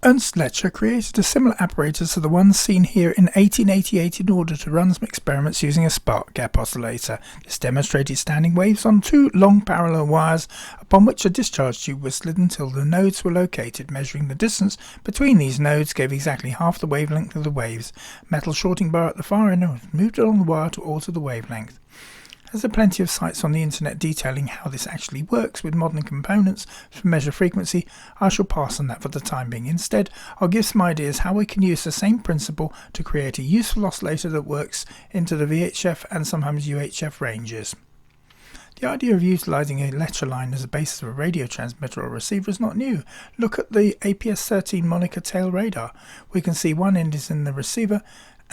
Ernst Lecher created a similar apparatus to the one seen here in 1888 in order to run some experiments using a spark gap oscillator. This demonstrated standing waves on two long parallel wires upon which a discharge tube was slid until the nodes were located. Measuring the distance between these nodes gave exactly half the wavelength of the waves. A metal shorting bar at the far end was moved along the wire to alter the wavelength. As there are plenty of sites on the internet detailing how this actually works with modern components to measure frequency, I shall pass on that for the time being. Instead, I'll give some ideas how we can use the same principle to create a useful oscillator that works into the VHF and sometimes UHF ranges. The idea of utilising a Lecher line as a basis of a radio transmitter or receiver is not new. Look at the APS-13 Monica tail radar. We can see one end is in the receiver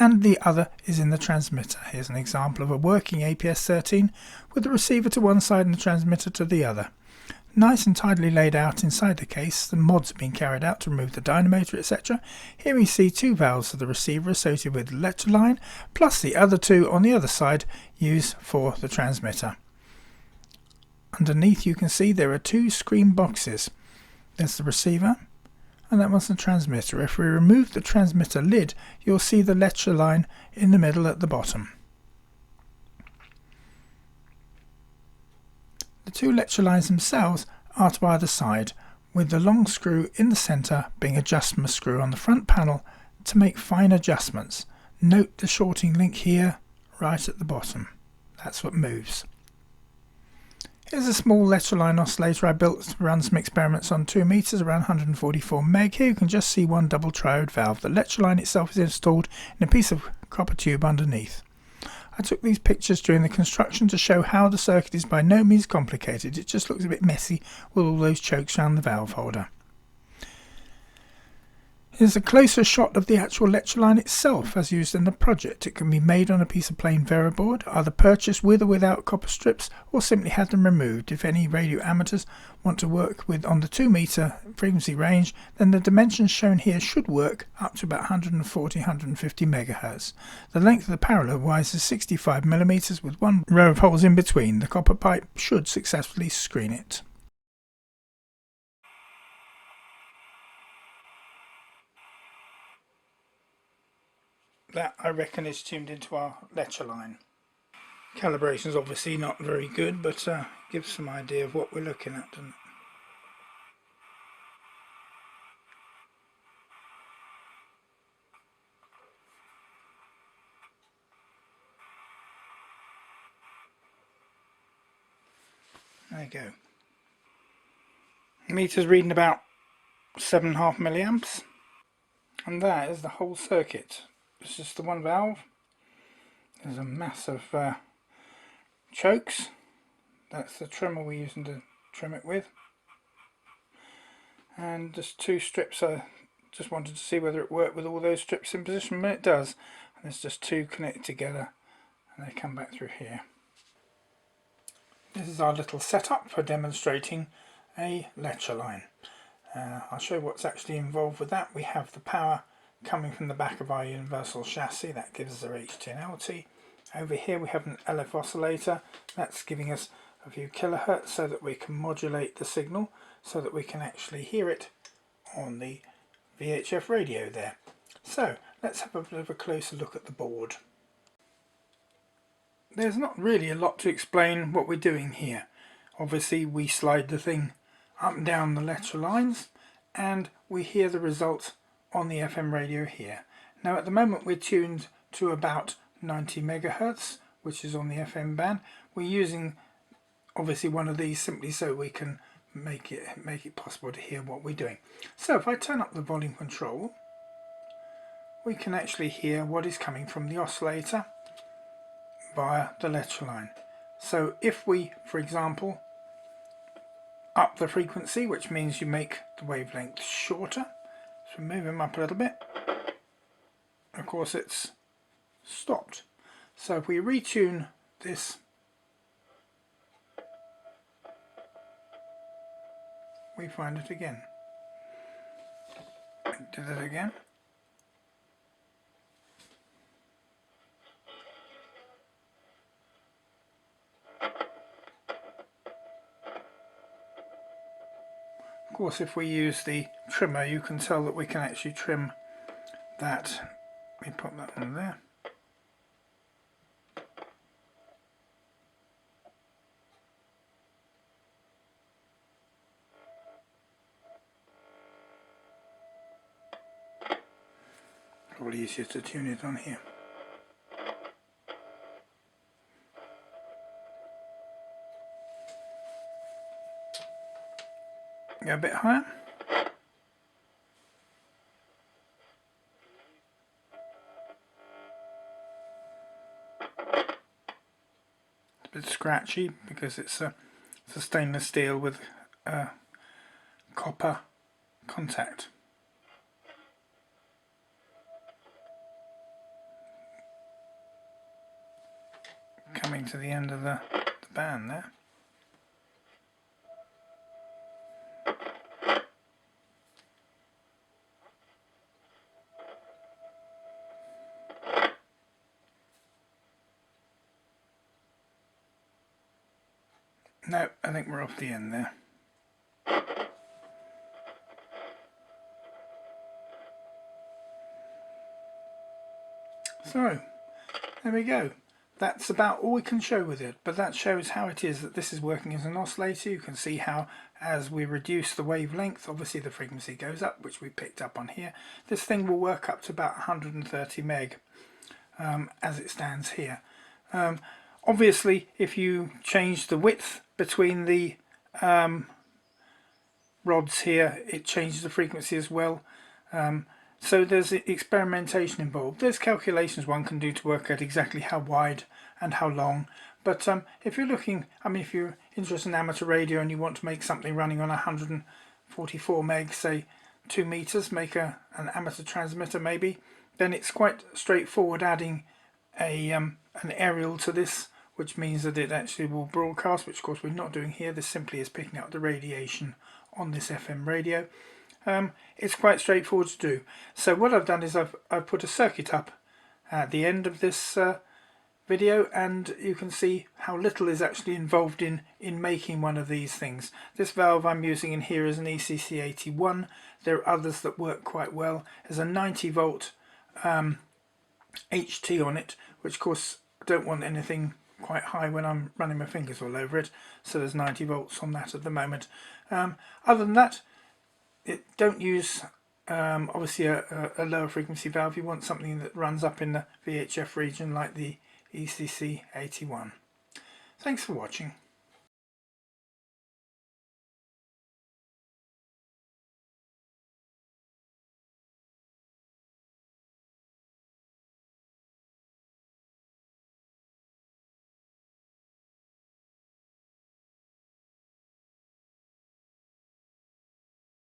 and the other is in the transmitter. Here's an example of a working APS-13 with the receiver to one side and the transmitter to the other. Nice and tidily laid out inside the case, the mods have been carried out to remove the dynamotor, etc. Here we see two valves of the receiver associated with the Lecher line, plus the other two on the other side used for the transmitter. Underneath you can see there are two screen boxes. There's the receiver and that one's the transmitter. If we remove the transmitter lid, you'll see the Lecher line in the middle at the bottom. The two Lecher lines themselves are to either side, with the long screw in the centre being a adjustment screw on the front panel to make fine adjustments. Note the shorting link here, right at the bottom. That's what moves. Here's a small Lecher line oscillator I built to run some experiments on 2 meters, around 144 meg. Here you can just see one double triode valve. The Lecher line itself is installed in a piece of copper tube underneath. I took these pictures during the construction to show how the circuit is by no means complicated. It just looks a bit messy with all those chokes around the valve holder. Here's a closer shot of the actual Lecher line itself as used in the project. It can be made on a piece of plain Veriboard, either purchased with or without copper strips, or simply had them removed. If any radio amateurs want to work with on the 2 meter frequency range, then the dimensions shown here should work up to about 140-150 MHz. The length of the parallel wires is 65 mm with one row of holes in between. The copper pipe should successfully screen it. That, I reckon, is tuned into our Lecher line. Calibration is obviously not very good, but gives some idea of what we're looking at, doesn't it? There you go. The meter's reading about 7.5 milliamps, and that is the whole circuit. It's just the one valve. There's a mass of chokes. That's the trimmer we're using to trim it with. And just two strips. I just wanted to see whether it worked with all those strips in position, but it does. And there's just two connected together and they come back through here. This is our little setup for demonstrating a Lecher line. I'll show you what's actually involved with that. We have the power coming from the back of our universal chassis. That gives us our H10LT. Over here we have an LF oscillator. That's giving us a few kilohertz so that we can modulate the signal so that we can actually hear it on the VHF radio there. So let's have a bit of a closer look at the board. There's not really a lot to explain what we're doing here. Obviously we slide the thing up and down the Lecher lines and we hear the result on the FM radio here. Now at the moment we're tuned to about 90 megahertz, which is on the FM band. We're using obviously one of these simply so we can make it possible to hear what we're doing. So if I turn up the volume control, we can actually hear what is coming from the oscillator via the Lecher line. So if we, for example, up the frequency, which means you make the wavelength shorter, so move them up a little bit, of course it's stopped. So if we retune this, we find it again. Do that again. Of course, if we use the trimmer, you can tell that we can actually trim that. Let me pop that on there. Probably easier to tune it on here. Go a bit higher. It's a bit scratchy because it's a stainless steel with copper contact. Coming to the end of the band there. No, I think we're off the end there. So, there we go. That's about all we can show with it, but that shows how it is that this is working as an oscillator. You can see how as we reduce the wavelength, obviously the frequency goes up, which we picked up on here. This thing will work up to about 130 meg as it stands here. Obviously, if you change the width between the rods here, it changes the frequency as well. So there's experimentation involved. There's calculations one can do to work out exactly how wide and how long. But if you're looking, if you're interested in amateur radio and you want to make something running on 144 meg, say 2 meters, make an amateur transmitter maybe, then it's quite straightforward adding an aerial to this, which means that it actually will broadcast, which of course we're not doing here. This simply is picking up the radiation on this FM radio. It's quite straightforward to do. So what I've done is I've put a circuit up at the end of this video, and you can see how little is actually involved in making one of these things. This valve I'm using in here is an ECC81. There are others that work quite well. There's a 90 volt HT on it, which of course I don't want anything quite high when I'm running my fingers all over it, so there's 90 volts on that at the moment. Other than that, don't use obviously a lower frequency valve. You want something that runs up in the VHF region like the ECC81. Thanks for watching.